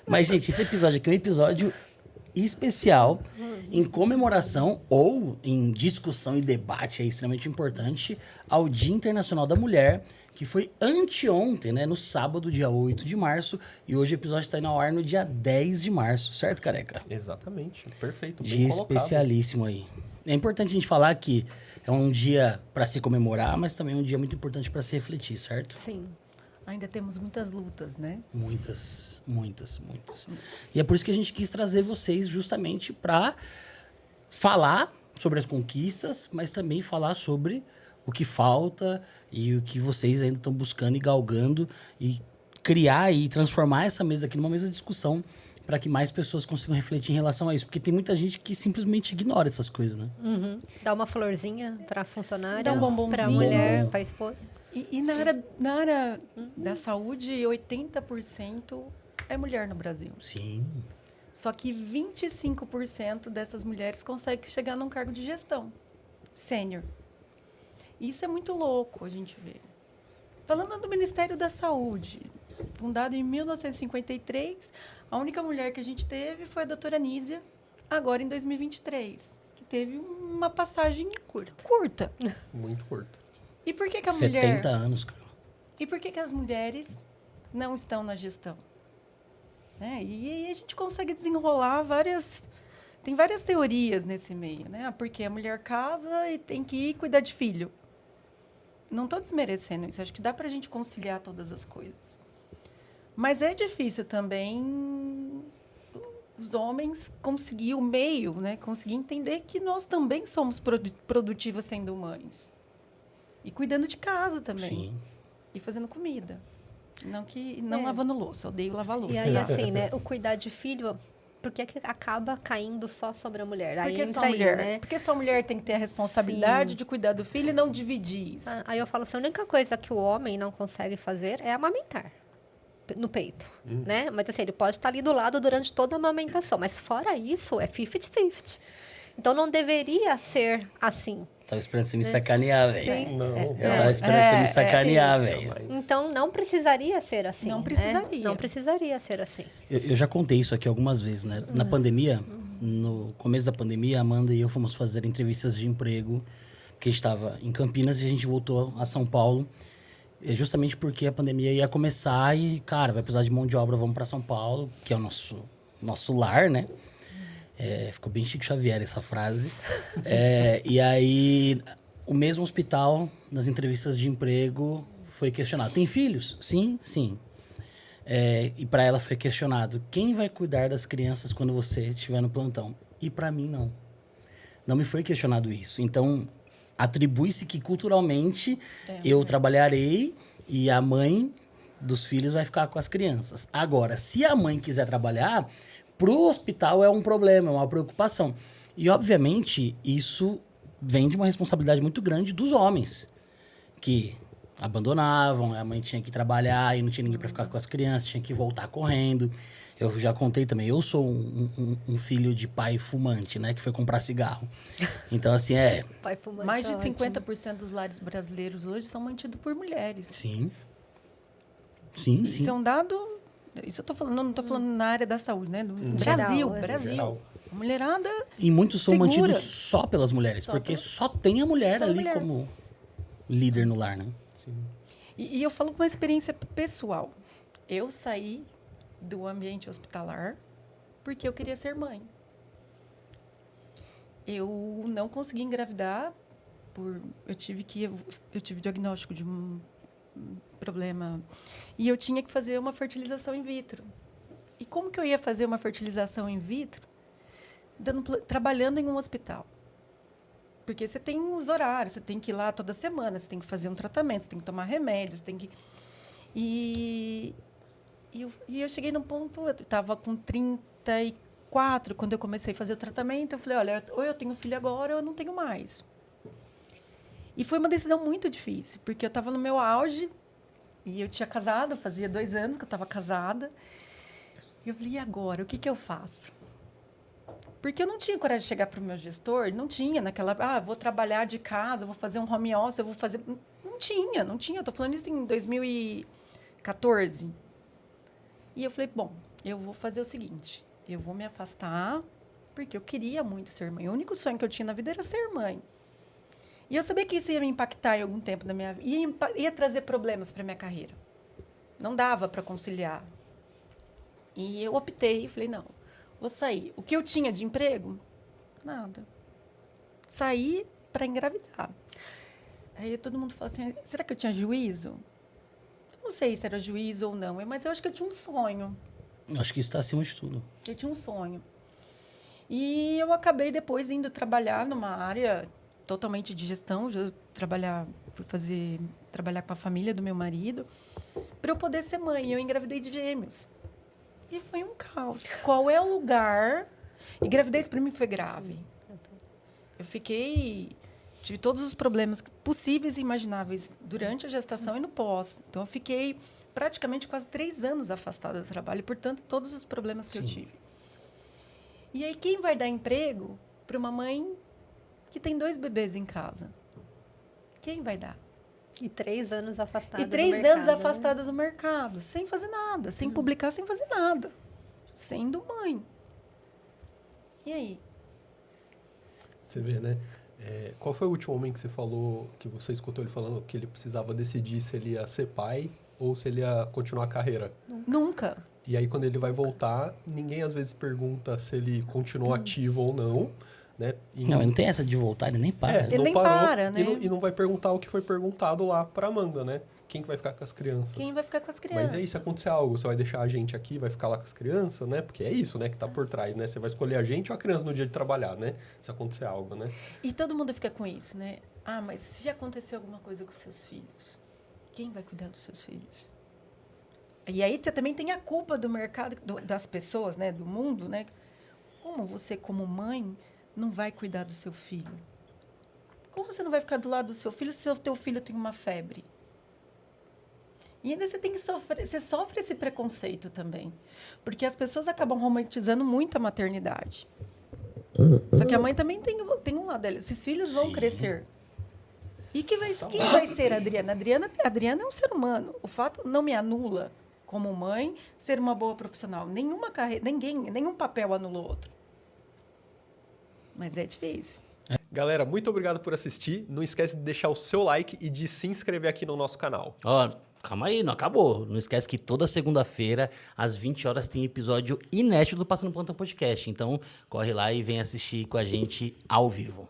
Mas, gente, esse episódio aqui é um episódio especial em comemoração ou em discussão e debate, é extremamente importante, ao Dia Internacional da Mulher, que foi anteontem, né, no sábado, dia 8 de março, e hoje o episódio está indo ao ar no dia 10 de março, certo, Careca? Exatamente, perfeito, bem Dia colocado. especialíssimo aí. É importante a gente falar que é um dia para se comemorar, mas também é um dia muito importante para se refletir, certo? Sim. Ainda temos muitas lutas, né? Muitas, muitas, muitas. E é por isso que a gente quis trazer vocês justamente para falar sobre as conquistas, mas também falar sobre o que falta e o que vocês ainda estão buscando e galgando e criar e transformar essa mesa aqui numa mesa de discussão para que mais pessoas consigam refletir em relação a isso. Porque tem muita gente que simplesmente ignora essas coisas, né? Dá uma florzinha para funcionária, Dá um bombonzinho. para mulher, para esposa. E na área da saúde, 80% é mulher no Brasil. Sim. Só que 25% dessas mulheres conseguem chegar num cargo de gestão sênior. Isso é muito louco a gente ver. Falando do Ministério da Saúde, fundado em 1953, a única mulher que a gente teve foi a doutora Nízia, agora em 2023, que teve uma passagem curta. Muito curto. E por que a 70 mulher... anos, cara. E por que as mulheres não estão na gestão? E aí a gente consegue desenrolar várias... Tem várias teorias nesse meio, né? Porque a mulher casa e tem que ir cuidar de filho. Não estou desmerecendo isso. Acho que dá para a gente conciliar todas as coisas. Mas é difícil também os homens conseguir o meio, né? Conseguir entender que nós também somos produtivas sendo mães. E cuidando de casa também. Sim. E fazendo comida. Não lavando louça. Eu odeio lavar louça. E aí, assim, né? O cuidar de filho, por que acaba caindo só sobre a mulher? Aí Porque só entra mulher, aí, né? porque só mulher tem que ter a responsabilidade de cuidar do filho e não dividir isso. Aí eu falo assim, a única coisa que o homem não consegue fazer é amamentar no peito, né? Mas assim, ele pode estar ali do lado durante toda a amamentação, mas fora isso, é 50-50. Então, não deveria ser assim. Tava esperando você me sacanear, velho. Sim. Não. Eu tava esperando você me sacanear, velho. Então, não precisaria ser assim. Não né? precisaria. Não precisaria ser assim. Eu já contei isso aqui algumas vezes, né? Na pandemia, no começo da pandemia, a Amanda e eu fomos fazer entrevistas de emprego, porque a gente estava em Campinas e a gente voltou a São Paulo, justamente porque a pandemia ia começar e, cara, vai precisar de mão de obra, vamos para São Paulo, que é o nosso lar, né? Ficou bem Chico Xavier essa frase. E aí, o mesmo hospital, nas entrevistas de emprego, foi questionado. Tem filhos? Sim, sim. E para ela foi questionado. Quem vai cuidar das crianças quando você estiver no plantão? E para mim, não. Não me foi questionado isso. Então, atribui-se que culturalmente eu trabalharei e a mãe dos filhos vai ficar com as crianças. Agora, se a mãe quiser trabalhar... Pro hospital é um problema, é uma preocupação. E, obviamente, isso vem de uma responsabilidade muito grande dos homens, que abandonavam, a mãe tinha que trabalhar e não tinha ninguém para ficar com as crianças, tinha que voltar correndo. Eu já contei também, eu sou um filho de pai fumante, né, que foi comprar cigarro. Então, assim, Pai fumante, Mais de ótimo. 50% dos lares brasileiros hoje são mantidos por mulheres. Sim. Sim, sim. Isso é um dado... Isso eu tô falando, não estou falando na área da saúde, né? Do Geral, Brasil. Geral. A mulherada... E muitos são segura. mantidos só pelas mulheres, Só porque pela- só tem a mulher só a ali mulher. como líder no lar, né? E eu falo com uma experiência pessoal. Eu saí do ambiente hospitalar porque eu queria ser mãe. Eu não consegui engravidar eu tive diagnóstico de um problema e eu tinha que fazer uma fertilização in vitro. E como que eu ia fazer uma fertilização in vitro trabalhando em um hospital? Porque você tem os horários, você tem que ir lá toda semana, você tem que fazer um tratamento, você tem que tomar remédios, tem que... E eu cheguei num ponto, eu estava com 34, quando eu comecei a fazer o tratamento, eu falei, olha, ou eu tenho filho agora ou eu não tenho mais. E foi uma decisão muito difícil, porque eu estava no meu auge, e eu tinha casado, fazia 2 anos que eu estava casada, e eu falei, e agora, o que eu faço? Porque eu não tinha coragem de chegar para o meu gestor, não tinha naquela... vou trabalhar de casa, vou fazer um home office, eu vou fazer... Não tinha. Eu estou falando isso em 2014. E eu falei, bom, eu vou fazer o seguinte, eu vou me afastar, porque eu queria muito ser mãe. O único sonho que eu tinha na vida era ser mãe. E eu sabia que isso ia me impactar em algum tempo da minha vida, ia trazer problemas para minha carreira. Não dava para conciliar. E eu optei, falei, não, vou sair. O que eu tinha de emprego? Nada. Saí para engravidar. Aí todo mundo fala assim, será que eu tinha juízo? Eu não sei se era juízo ou não, mas eu acho que eu tinha um sonho. Acho que isso está acima de tudo. Eu tinha um sonho. E eu acabei depois indo trabalhar numa área totalmente de gestão, fui trabalhar com a família do meu marido, para eu poder ser mãe. Eu engravidei de gêmeos. E foi um caos. Qual é o lugar? E gravidez para mim foi grave. Eu tive todos os problemas possíveis e imagináveis durante a gestação e no pós. Então, eu fiquei praticamente quase 3 anos afastada do trabalho, e, portanto, todos os problemas que eu tive. E aí, quem vai dar emprego para uma mãe que tem 2 bebês em casa? Quem vai dar? E 3 anos afastada E 3 do mercado, anos afastada do mercado, sem fazer nada, sem publicar, sem fazer nada. Sendo mãe. E aí? Você vê, né? Qual foi o último momento que você falou, que você escutou ele falando que ele precisava decidir se ele ia ser pai ou se ele ia continuar a carreira? Nunca. E aí, quando ele vai voltar, ninguém às vezes pergunta se ele continua ativo ou não, né? Não, ele não tem essa de voltar, ele nem para. Ele não nem parou, para, né? E não vai perguntar o que foi perguntado lá pra Amanda, né? Quem que vai ficar com as crianças? Quem vai ficar com as crianças? Mas aí, se acontecer algo, você vai deixar a gente aqui, vai ficar lá com as crianças, né? Porque é isso, né, que tá por trás, né? Você vai escolher a gente ou a criança no dia de trabalhar, né? Se acontecer algo, né? E todo mundo fica com isso, né? Ah, mas se acontecer alguma coisa com seus filhos, quem vai cuidar dos seus filhos? E aí também tem a culpa do mercado, das pessoas, né? Do mundo, né? Como você, como mãe, não vai cuidar do seu filho? Como você não vai ficar do lado do seu filho se o teu filho tem uma febre? E ainda você sofre esse preconceito também. Porque as pessoas acabam romantizando muito a maternidade. Só que a mãe também tem um lado dela. Esses filhos vão crescer. E quem vai ser a Adriana? A Adriana é um ser humano. O fato não me anula, como mãe, ser uma boa profissional. Nenhuma carreira, nenhum papel anula o outro. Mas é difícil. Galera, muito obrigado por assistir. Não esquece de deixar o seu like e de se inscrever aqui no nosso canal. Ó, calma aí, não acabou. Não esquece que toda segunda-feira, às 20 horas, tem episódio inédito do Passando Plantão Podcast. Então, corre lá e vem assistir com a gente ao vivo.